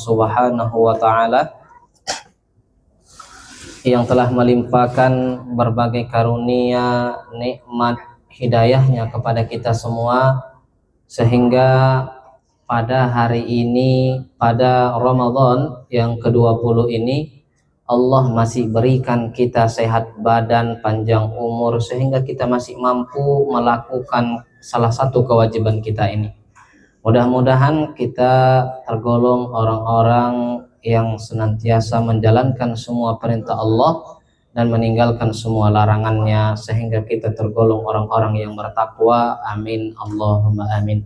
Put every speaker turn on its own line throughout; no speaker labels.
Subhanahu wa ta'ala yang telah melimpahkan berbagai karunia, nikmat, hidayahnya kepada kita semua, sehingga pada hari ini, pada Ramadan yang ke-20 ini, Allah masih berikan kita sehat badan, panjang umur, sehingga kita masih mampu melakukan salah satu kewajiban kita ini. Mudah-mudahan kita tergolong orang-orang yang senantiasa menjalankan semua perintah Allah dan meninggalkan semua larangannya, sehingga kita tergolong orang-orang yang bertakwa. Amin, Allahumma amin.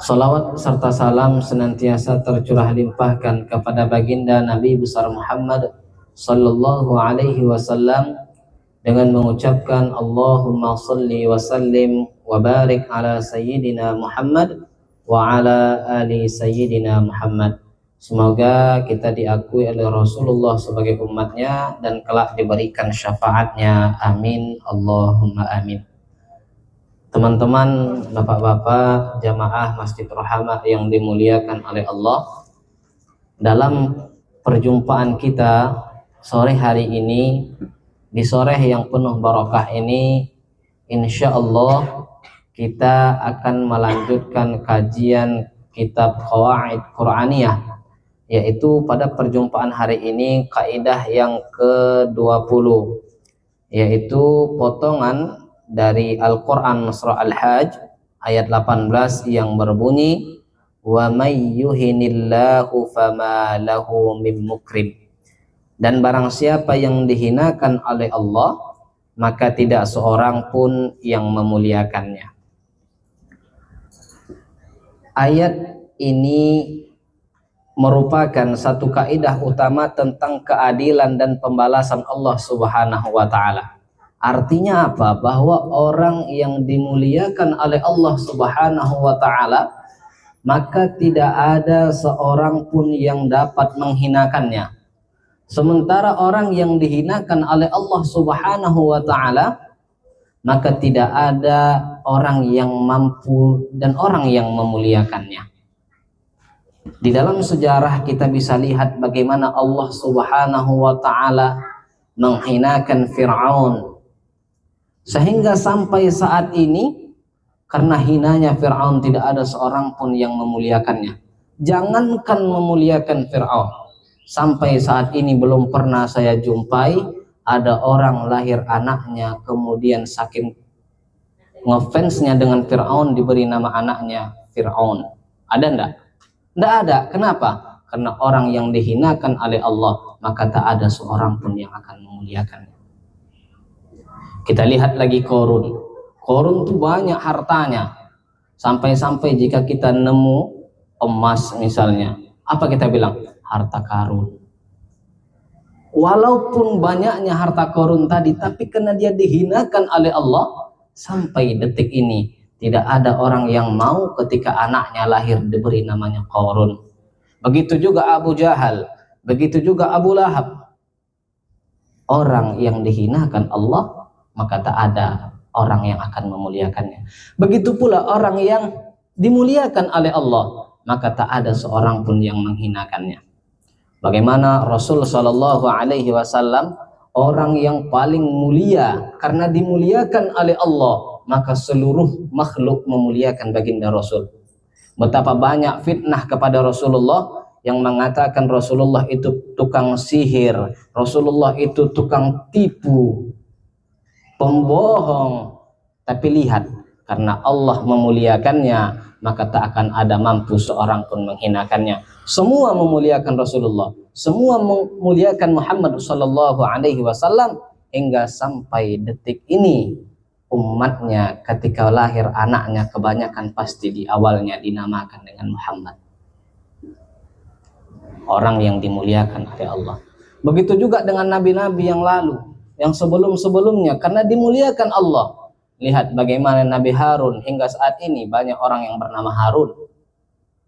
Salawat serta salam senantiasa tercurah limpahkan kepada baginda Nabi besar Muhammad sallallahu alaihi wasallam, dengan mengucapkan Allahumma salli wa sallim wa barik ala sayyidina Muhammad wa ala ali sayyidina Muhammad. Semoga kita diakui oleh Rasulullah sebagai umatnya dan kelak diberikan syafaatnya. Amin, Allahumma amin. Teman-teman, bapak-bapak, jamaah Masjid Rahmah yang dimuliakan oleh Allah, dalam perjumpaan kita sore hari ini, di sore yang penuh barakah ini, insya Allah kita akan melanjutkan kajian kitab Qawaid Quraniyah, yaitu pada perjumpaan hari ini kaidah yang ke-20, yaitu potongan dari Al-Quran surah Al-Hajj ayat 18 yang berbunyi wa may yuhinillahu fama lahu min mukrim, dan barang siapa yang dihinakan oleh Allah maka tidak seorang pun yang memuliakannya. Ayat ini merupakan satu kaidah utama tentang keadilan dan pembalasan Allah Subhanahu wa ta'ala. Artinya apa? Bahwa orang yang dimuliakan oleh Allah Subhanahu wa ta'ala, maka tidak ada seorang pun yang dapat menghinakannya. Sementara orang yang dihinakan oleh Allah Subhanahu wa ta'ala, maka tidak ada orang yang mampu dan orang yang memuliakannya. Di dalam sejarah kita bisa lihat bagaimana Allah Subhanahu wa ta'ala menghinakan Fir'aun, sehingga sampai saat ini karena hinanya Fir'aun tidak ada seorang pun yang memuliakannya. Jangankan memuliakan Fir'aun, sampai saat ini belum pernah saya jumpai ada orang lahir anaknya kemudian saking ngefansnya dengan Fir'aun diberi nama anaknya Fir'aun. Ada enggak? Enggak ada. Kenapa? Karena orang yang dihinakan oleh Allah maka tak ada seorang pun yang akan memuliakannya. Kita lihat lagi Qarun. Qarun itu banyak hartanya, sampai-sampai jika kita nemu emas misalnya, apa kita bilang? Harta karun. Walaupun banyaknya harta Qarun tadi, tapi karena dia dihinakan oleh Allah, sampai detik ini tidak ada orang yang mau ketika anaknya lahir diberi namanya Qarun. Begitu juga Abu Jahal, begitu juga Abu Lahab. Orang yang dihinakan Allah, maka tak ada orang yang akan memuliakannya. Begitu pula orang yang dimuliakan oleh Allah, maka tak ada seorang pun yang menghinakannya. Bagaimana Rasul Shallallahu Alaihi Wasallam, orang yang paling mulia karena dimuliakan oleh Allah, maka seluruh makhluk memuliakan baginda Rasul. Betapa banyak fitnah kepada Rasulullah yang mengatakan Rasulullah itu tukang sihir, Rasulullah itu tukang tipu, pembohong. Tapi lihat, karena Allah memuliakannya, maka tak akan ada mampu seorang pun menghinakannya. Semua memuliakan Rasulullah, semua memuliakan Muhammad sallallahu alaihi wasallam, hingga sampai detik ini umatnya ketika lahir anaknya kebanyakan pasti di awalnya dinamakan dengan Muhammad. Orang yang dimuliakan oleh Allah. Begitu juga dengan nabi-nabi yang lalu, yang sebelum-sebelumnya, karena dimuliakan Allah. Lihat bagaimana Nabi Harun, hingga saat ini banyak orang yang bernama Harun.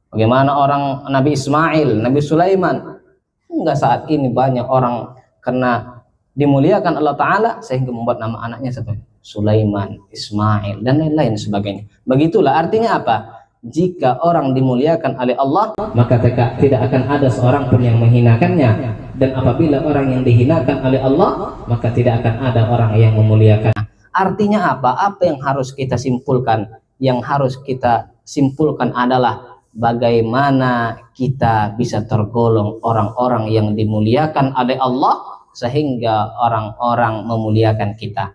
Bagaimana orang Nabi Ismail, Nabi Sulaiman, hingga saat ini banyak orang karena dimuliakan Allah Ta'ala sehingga membuat nama anaknya seperti Sulaiman, Ismail, dan lain-lain sebagainya. Begitulah artinya apa? jika orang dimuliakan oleh Allah, maka tidak akan ada seorang pun yang menghinakannya, dan apabila orang yang dihinakan oleh Allah, maka tidak akan ada orang yang memuliakan. Artinya apa? Apa yang harus kita simpulkan? Yang harus kita simpulkan adalah bagaimana kita bisa tergolong orang-orang yang dimuliakan oleh Allah sehingga orang-orang memuliakan kita.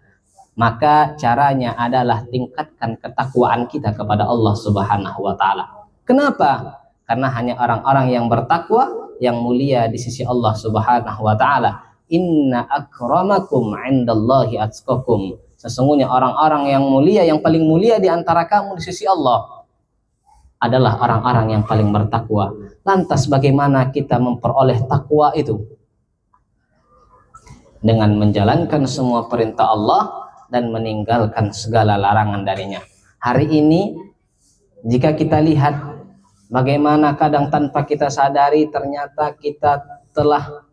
Maka caranya adalah tingkatkan ketakwaan kita kepada Allah Subhanahu wa taala. Kenapa? Karena hanya orang-orang yang bertakwa yang mulia di sisi Allah Subhanahu wa taala. Inna akramakum 'indallahi atqakum. Sesungguhnya orang-orang yang mulia, yang paling mulia di antara kamu di sisi Allah adalah orang-orang yang paling bertakwa. Lantas bagaimana kita memperoleh takwa itu? Dengan menjalankan semua perintah Allah dan meninggalkan segala larangan darinya. Hari ini jika kita lihat bagaimana kadang tanpa kita sadari ternyata kita telah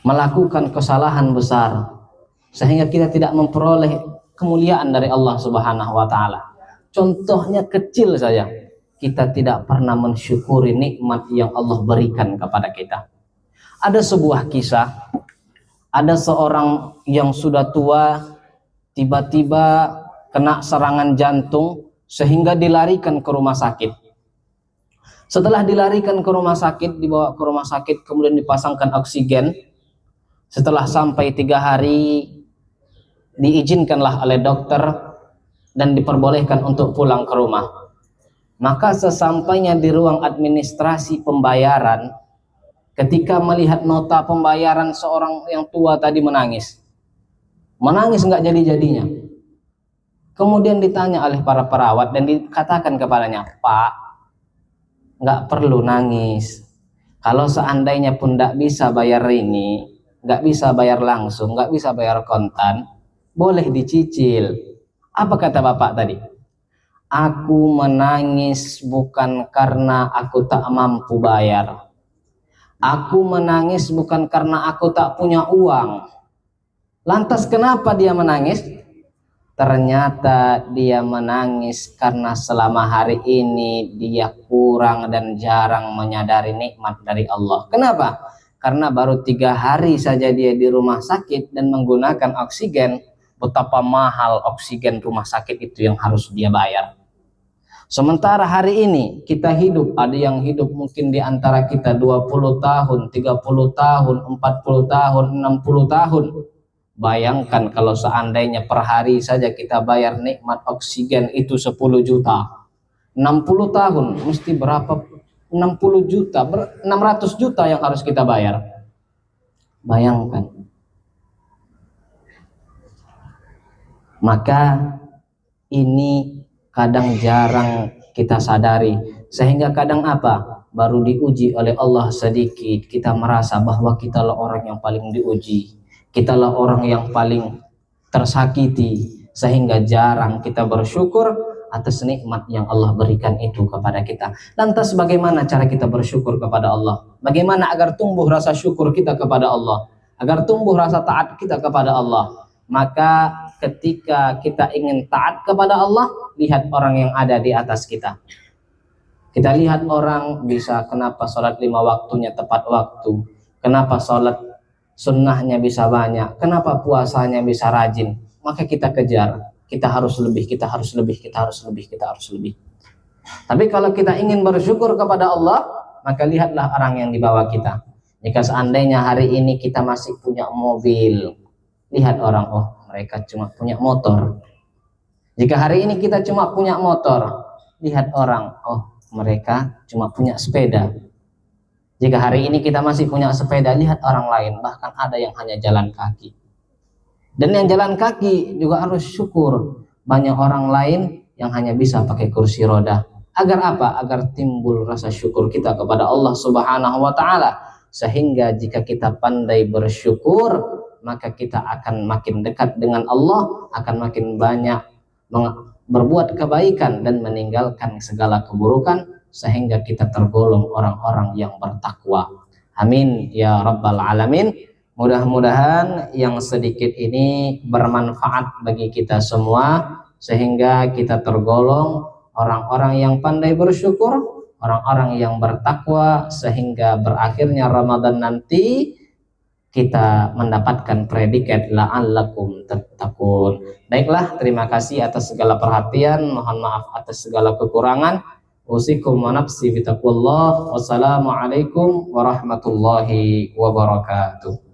melakukan kesalahan besar sehingga kita tidak memperoleh kemuliaan dari Allah Subhanahu wa taala. Contohnya kecil saja, kita tidak pernah mensyukuri nikmat yang Allah berikan kepada kita. Ada sebuah kisah, ada seorang yang sudah tua tiba-tiba kena serangan jantung sehingga dilarikan ke rumah sakit. Setelah dilarikan ke rumah sakit, dibawa ke rumah sakit, kemudian dipasangkan oksigen. Setelah sampai 3 hari, diizinkanlah oleh dokter dan diperbolehkan untuk pulang ke rumah. Maka sesampainya di ruang administrasi pembayaran, ketika melihat nota pembayaran, seorang yang tua tadi menangis nggak jadi-jadinya. Kemudian ditanya oleh para perawat dan dikatakan kepadanya, Pak, nggak perlu nangis. Kalau seandainya pun nggak bisa bayar ini, nggak bisa bayar langsung, nggak bisa bayar kontan, boleh dicicil. Apa kata bapak tadi? Aku menangis bukan karena aku tak mampu bayar. Aku menangis bukan karena aku tak punya uang. Lantas kenapa dia menangis? Ternyata dia menangis karena selama hari ini dia kurang dan jarang menyadari nikmat dari Allah. Kenapa? Karena baru 3 hari saja dia di rumah sakit dan menggunakan oksigen. Betapa mahal oksigen rumah sakit itu yang harus dia bayar. Sementara hari ini kita hidup, ada yang hidup mungkin di antara kita 20 tahun, 30 tahun, 40 tahun, 60 tahun. Bayangkan kalau seandainya per hari saja kita bayar nikmat oksigen itu 10 juta. 60 tahun mesti berapa? 60 juta, 600 juta yang harus kita bayar. Bayangkan. Maka ini kadang jarang kita sadari, sehingga kadang apa? Baru diuji oleh Allah sedikit, kita merasa bahwa kitalah orang yang paling diuji, kitalah orang yang paling tersakiti, sehingga jarang kita bersyukur atas nikmat yang Allah berikan itu kepada kita. Lantas bagaimana cara kita bersyukur kepada Allah? Bagaimana agar tumbuh rasa syukur kita kepada Allah? Agar tumbuh rasa taat kita kepada Allah? Maka ketika kita ingin taat kepada Allah, lihat orang yang ada di atas kita. Kita lihat orang bisa, kenapa sholat 5 waktunya tepat waktu, kenapa sholat sunnahnya bisa banyak, kenapa puasanya bisa rajin. Maka kita kejar, kita harus lebih, kita harus lebih, kita harus lebih, kita harus lebih. Tapi kalau kita ingin bersyukur kepada Allah, maka lihatlah orang yang di bawah kita. Jika seandainya hari ini kita masih punya mobil, lihat orang, oh mereka cuma punya motor. Jika hari ini kita cuma punya motor, lihat orang, oh mereka cuma punya sepeda. Jika hari ini kita masih punya sepeda, lihat orang lain, bahkan ada yang hanya jalan kaki. Dan yang jalan kaki juga harus syukur, banyak orang lain yang hanya bisa pakai kursi roda. Agar apa? Agar timbul rasa syukur kita kepada Allah Subhanahu wa taala. Sehingga jika kita pandai bersyukur, maka kita akan makin dekat dengan Allah, akan makin banyak berbuat kebaikan dan meninggalkan segala keburukan, sehingga kita tergolong orang-orang yang bertakwa. Amin ya rabbal alamin. Mudah-mudahan yang sedikit ini bermanfaat bagi kita semua, sehingga kita tergolong orang-orang yang pandai bersyukur, orang-orang yang bertakwa, sehingga berakhirnya Ramadan nanti kita mendapatkan predikat la'allakum tattaqun. Baiklah, terima kasih atas segala perhatian, mohon maaf atas segala kekurangan. Usikum wa nafsi bitaqwallah. Wassalamualaikum warahmatullahi wabarakatuh.